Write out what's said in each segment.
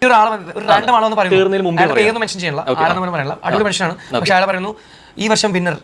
ഒരാളെ ഒരു റാൻഡം ആളെന്ന് പറയുന്നത് പേരൊന്നും മെൻഷൻ ചെയ്യണം, ആളെന്ന് പറയണം, അടിപൊളി മനുഷ്യനാണ്. പക്ഷെ അയാൾ പറയുന്നു ഈ വർഷം വിന്നർ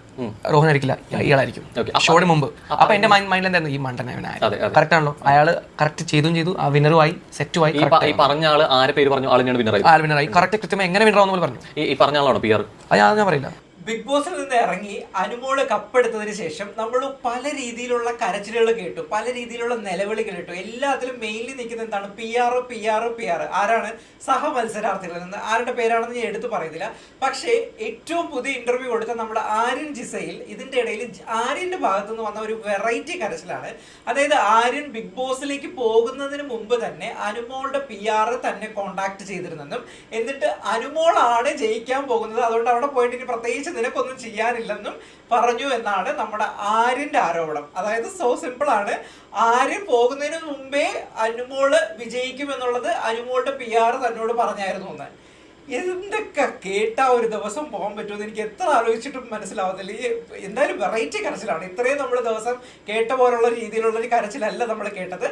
റോഹൻ ആയിരിക്കില്ല, ഇയാളായിരിക്കും ഷോയുടെ മുമ്പ്. അപ്പൊ എന്റെ മൈൻഡിൽ എന്തായിരുന്നു, ഈ മണ്ടനായ കറക്റ്റ് ആണല്ലോ, അയാൾ കറക്റ്റ് ചെയ്തു, ആ വിന്നറുമായി സെറ്റുമായി പറഞ്ഞ ആള് ആരെ പേര് പറഞ്ഞു, ആൾ വിന്നറായി കറക്റ്റ് കൃത്യമായി എങ്ങനെ വിന്നർ ആവുന്ന പറഞ്ഞു. ഈ പറഞ്ഞ ആളാണോ PR? അത് ഞാൻ പറയില്ല. ബിഗ് ബോസിൽ നിന്ന് ഇറങ്ങി അനുമോള് കപ്പെടുത്തതിന് ശേഷം നമ്മൾ പല രീതിയിലുള്ള കരച്ചിലുകൾ കേട്ടു, പല രീതിയിലുള്ള നിലവിളികൾ കേട്ടു. എല്ലാത്തിലും മെയിൻലി നിൽക്കുന്ന എന്താണ്, PR. ആരാണ്? സഹ മത്സരാർത്ഥികളിൽ നിന്ന് ആരുടെ പേരാണെന്ന് ഞാൻ എടുത്തു പറയുന്നില്ല. പക്ഷേ ഏറ്റവും പുതിയ ഇന്റർവ്യൂ കൊടുത്ത നമ്മുടെ ആര്യൻ ജിസയിൽ ഇതിന്റെ ഇടയിൽ ആര്യന്റെ ഭാഗത്തു നിന്ന് വന്ന ഒരു വെറൈറ്റി കരച്ചിലാണ്. അതായത് ആര്യൻ ബിഗ് ബോസിലേക്ക് പോകുന്നതിന് മുമ്പ് തന്നെ അനുമോളുടെ PR തന്നെ കോണ്ടാക്ട് ചെയ്തിരുന്നെന്നും, എന്നിട്ട് അനുമോളാണ് ജയിക്കാൻ പോകുന്നത്, അതുകൊണ്ട് അവിടെ പോയിട്ട് ഇനി പ്രത്യേകിച്ച് നിനക്കൊന്നും ചെയ്യാനില്ലെന്നും പറഞ്ഞു എന്നാണ് നമ്മുടെ ആര്യന്റെ ആരോപണം. അതായത് സോ സിമ്പിൾ ആണ്, ആര്യൻ പോകുന്നതിന് മുമ്പേ അനുമോള് വിജയിക്കുമെന്നുള്ളത് അനുമോളുടെ PR തന്നോട് പറഞ്ഞായിരുന്നു എന്ന്. എന്തൊക്കെ കേട്ടാ ഒരു ദിവസം പോകാൻ പറ്റുമെന്ന് എനിക്ക് എത്ര ആലോചിച്ചിട്ടും മനസ്സിലാവുന്നില്ല. ഈ എന്തായാലും വെറൈറ്റി കരച്ചിലാണ്. ഇത്രയും നമ്മൾ ദിവസം കേട്ട പോലുള്ള രീതിയിലുള്ള ഒരു കരച്ചിലല്ല നമ്മൾ കേട്ടത്.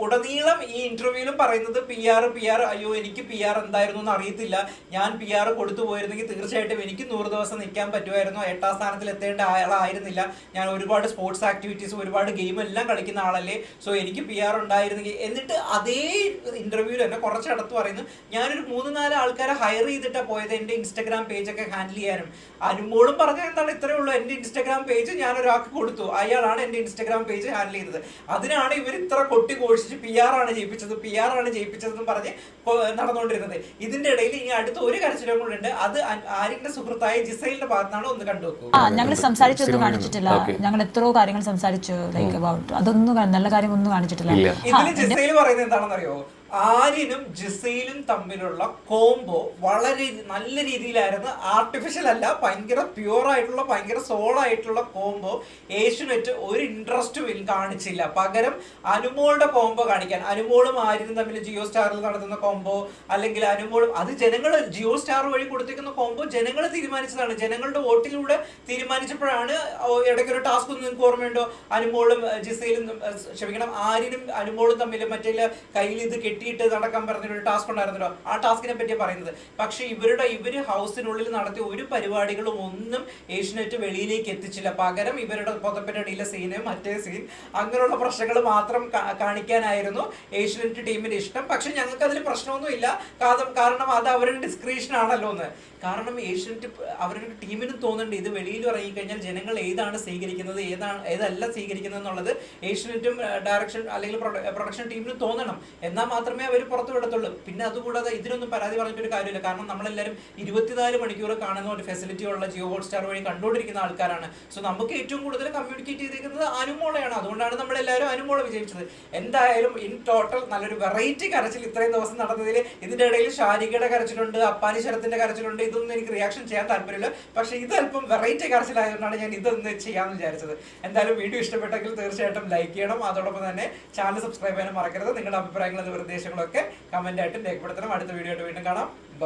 ഉടനീളം ഈ ഇന്റർവ്യൂവിലും പറയുന്നത് PR. അയ്യോ എനിക്ക് PR എന്തായിരുന്നു എന്ന് അറിയത്തില്ല, ഞാൻ PR കൊടുത്തു പോയിരുന്നെങ്കിൽ തീർച്ചയായിട്ടും എനിക്ക് 100 ദിവസം നിൽക്കാൻ പറ്റുമായിരുന്നു, 8ാം സ്ഥാനത്തിൽ എത്തേണ്ട ആളായിരുന്നില്ല, ഞാൻ ഒരുപാട് സ്പോർട്സ് ആക്ടിവിറ്റീസ് ഒരുപാട് ഗെയിം എല്ലാം കളിക്കുന്ന ആളല്ലേ, സോ എനിക്ക് PR ഉണ്ടായിരുന്നെങ്കിൽ. എന്നിട്ട് അതേ ഇന്റർവ്യൂവിൽ തന്നെ കുറച്ചടുത്ത് പറയുന്നു, ഞാനൊരു 3-4 ആൾക്കാർ ഹയർ ചെയ്തിട്ടാ പോയത് എന്റെ ഇൻസ്റ്റാഗ്രാം പേജ് ഒക്കെ ഹാൻഡിൽ ചെയ്യാനും. അനുമോളും പറഞ്ഞ എന്താണ്, ഇത്രയേ ഉള്ളൂ, എന്റെ ഇൻസ്റ്റാഗ്രാം പേജ് ഞാൻ ഒരാൾക്ക് കൊടുത്തു, അയാളാണ് എന്റെ ഇൻസ്റ്റാഗ്രാം പേജ് ഹാൻഡിൽ ചെയ്തത്, അതിനാണ് ഇവർ ഇത്ര കൊട്ടി ഘോഷിച്ച് PR ആണ് ജയിപ്പിച്ചതെന്ന് പറഞ്ഞ് നടന്നുകൊണ്ടിരുന്നത്. ഇതിന്റെ ഇടയിൽ ഇനി അടുത്ത ഒരു കരച്ചിലും കൂടെ ഉണ്ട്, അത് ആര്യന്റെ സുഹൃത്തായ ജിസൈലിന്റെ ഭാഗത്താണ്. ഒന്ന് കണ്ടുവെക്കും. ഞങ്ങൾ സംസാരിച്ചൊന്നും കാണിച്ചിട്ടില്ല, ഞങ്ങൾ എത്രയോ കാര്യങ്ങൾ സംസാരിച്ചു, ലൈക്ക് അബൌട്ട് അതൊന്നും നല്ല കാര്യം ഒന്നും കാണിച്ചിട്ടില്ല. ഇതിൽ ജിസൈൽ പറയുന്നത് എന്താണെന്ന് അറിയോ, ആര്യനും ജിസയിലും തമ്മിലുള്ള കോംബോ വളരെ നല്ല രീതിയിലായിരുന്നു. ആർട്ടിഫിഷ്യൽ അല്ല, ഭയങ്കര പ്യൂർ ആയിട്ടുള്ള, ഭയങ്കര സോൾ ആയിട്ടുള്ള കോംബോ ഏഷ്യനെറ്റ് ഒരു ഇൻട്രസ്റ്റും കാണിച്ചില്ല. പകരം അനുമോളുടെ കോംബോ കാണിക്കാൻ, അനുമോളും ആര്യനും തമ്മിൽ ജിയോ സ്റ്റാറിൽ നടത്തുന്ന കോംബോ, അല്ലെങ്കിൽ അനുമോളും അത് ജനങ്ങൾ ജിയോ സ്റ്റാർ വഴി കൊടുത്തിരിക്കുന്ന കോംബോ ജനങ്ങൾ തീരുമാനിച്ചതാണ്. ജനങ്ങളുടെ വോട്ടിലൂടെ തീരുമാനിച്ചപ്പോഴാണ്. ഇടയ്ക്കൊരു ടാസ്ക് ഒന്നും നിങ്ങൾക്ക് ഓർമ്മയുണ്ടോ, അനുമോളും ജിസയിലും ആര്യനും അനുമോളും തമ്മിൽ മറ്റേ കയ്യിൽ ഇത് കെട്ടിയിട്ട് നടക്കാൻ പറഞ്ഞൊരു ടാസ്ക് ഉണ്ടായിരുന്നല്ലോ, ആ ടാസ്കിനെ പറ്റിയാണ് പറയുന്നത്. പക്ഷെ ഇവര് ഹൗസിനുള്ളിൽ നടത്തിയ ഒരു പരിപാടികളും ഒന്നും ഏഷ്യനെറ്റ് വെളിയിലേക്ക് എത്തിച്ചില്ല. പകരം ഇവരുടെ പൊതപ്പിനടിയിലെ സീന്, മറ്റേ സീൻ, അങ്ങനെയുള്ള പ്രശ്നങ്ങൾ മാത്രം കാണിക്കാനായിരുന്നു ഏഷ്യനെറ്റ് ടീമിന്റെ ഇഷ്ടം. പക്ഷെ ഞങ്ങൾക്ക് അതിൽ പ്രശ്നമൊന്നുമില്ല, കാരണം അത് അവരുടെ ഡിസ്ക്രിപ്ഷൻ ആണല്ലോ എന്ന്. കാരണം ഏഷ്യനെറ്റ് അവരുടെ ടീമിനും തോന്നുന്നുണ്ട് ഇത് വെളിയിൽ ഇറങ്ങിക്കഴിഞ്ഞാൽ ജനങ്ങൾ ഏതാണ് സ്വീകരിക്കുന്നത്, ഏതല്ല സ്വീകരിക്കുന്നത് എന്നുള്ളത് ഏഷ്യനെറ്റും ഡയറക്ഷൻ അല്ലെങ്കിൽ പ്രൊഡക്ഷൻ ടീമിനും തോന്നണം, എന്നാൽ മാത്രമേ അവർ പുറത്തു വിടത്തുള്ളൂ. പിന്നെ അതുകൂടാതെ ഇതിനൊന്നും പരാതി പറഞ്ഞിട്ടൊരു കാര്യമില്ല, കാരണം നമ്മളെല്ലാവരും 24 മണിക്കൂർ കാണുന്ന ഒരു ഫെസിലിറ്റി ഉള്ള ജിയോ ഹോട്ട്സ്റ്റാർ വഴി കണ്ടുകൊണ്ടിരിക്കുന്ന ആൾക്കാരാണ്. സോ നമുക്ക് ഏറ്റവും കൂടുതൽ കമ്മ്യൂണിക്കേറ്റ് ചെയ്തിരിക്കുന്നത് അനുമോളയാണ്, അതുകൊണ്ടാണ് നമ്മളെല്ലാവരും അനുമോളെ വിജയിച്ചത്. എന്തായാലും ഇൻ ടോട്ടൽ നല്ലൊരു വെറൈറ്റി കരച്ചിൽ ഇത്രയും ദിവസം നടന്നതിൽ. ഇതിന്റെ ഇടയിൽ ഷാരികയുടെ കരച്ചിലുണ്ട്, അപ്പാനി ശരത്തിന്റെ കരച്ചിലുണ്ട്, ഇതൊന്നും എനിക്ക് റിയാക്ഷൻ ചെയ്യാൻ താല്പര്യമില്ല. പക്ഷേ ഇത് അല്പം വെറൈറ്റി കരച്ചിലായതുകൊണ്ടാണ് ഞാൻ ഇതൊന്ന് ചെയ്യാമെന്ന് വിചാരിച്ചത്. എന്തായാലും വീഡിയോ ഇഷ്ടപ്പെട്ടെങ്കിൽ തീർച്ചയായിട്ടും ലൈക്ക് ചെയ്യണം, അതോടൊപ്പം തന്നെ ചാനൽ സബ്സ്ക്രൈബ് ചെയ്യാനും മറക്കരുത്. നിങ്ങളുടെ അഭിപ്രായങ്ങളും നിർദ്ദേശങ്ങളൊക്കെ കമന്റ് ആയിട്ട് രേഖപ്പെടുത്തണം. അടുത്ത വീഡിയോ ആയിട്ട് വീണ്ടും കാണാം.